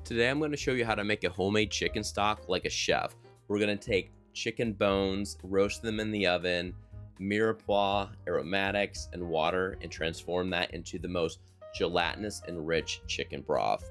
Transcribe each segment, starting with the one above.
Today I'm going to show you how to make a homemade chicken stock like a chef. We're going to take chicken bones, roast them in the oven, mirepoix, aromatics, and water, and transform that into the most gelatinous and rich chicken broth.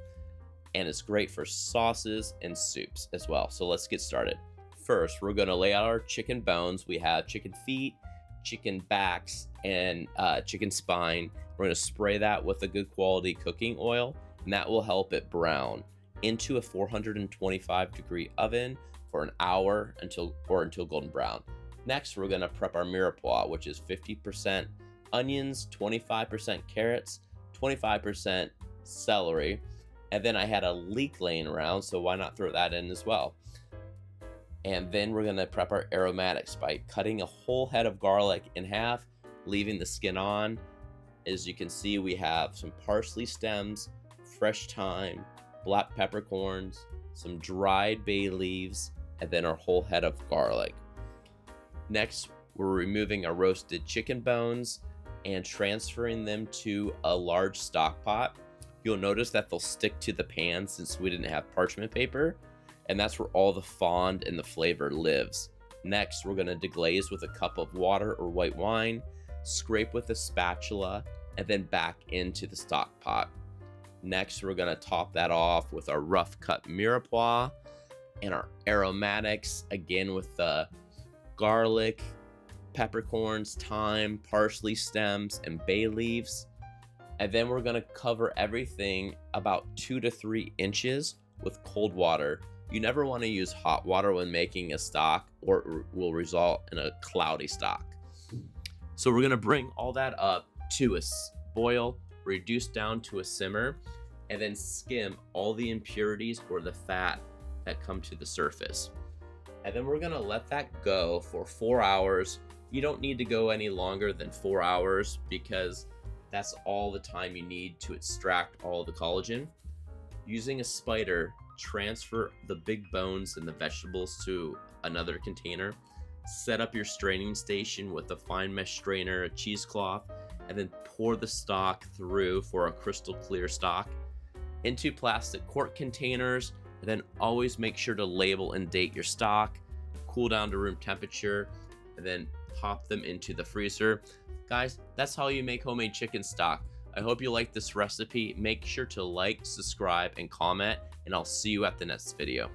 And it's great for sauces and soups as well. So let's get started. First, we're going to lay out our chicken bones. We have chicken feet, chicken backs, and chicken spine. We're going to spray that with a good quality cooking oil, and that will help it brown into a 425-degree oven for an hour until golden brown. Next, we're going to prep our mirepoix, which is 50% onions, 25% carrots, 25% celery. And then I had a leek laying around, so why not throw that in as well? And then we're going to prep our aromatics by cutting a whole head of garlic in half, leaving the skin on. As you can see, we have some parsley stems, fresh thyme, black peppercorns, some dried bay leaves, and then our whole head of garlic. Next, we're removing our roasted chicken bones and transferring them to a large stock pot. You'll notice that they'll stick to the pan since we didn't have parchment paper, and that's where all the fond and the flavor lives. Next, we're going to deglaze with a cup of water or white wine, scrape with a spatula, and then back into the stock pot. Next, we're going to top that off with our rough cut mirepoix and our aromatics, again with the garlic, peppercorns, thyme, parsley stems, and bay leaves. And then we're going to cover everything about 2 to 3 inches with cold water. You never want to use hot water when making a stock, or it will result in a cloudy stock. So we're going to bring all that up to a boil, reduce down to a simmer, and then skim all the impurities or the fat that come to the surface. And then we're going to let that go for 4 hours. You don't need to go any longer than 4 hours because that's all the time you need to extract all the collagen. Using a spider, transfer the big bones and the vegetables to another container. Set up your straining station with a fine mesh strainer, a cheesecloth, and then pour the stock through for a crystal clear stock into plastic quart containers. And then always make sure to label and date your stock, cool down to room temperature, and then pop them into the freezer. Guys, that's how you make homemade chicken stock. I hope you like this recipe. Make sure to like, subscribe, and comment, and I'll see you at the next video.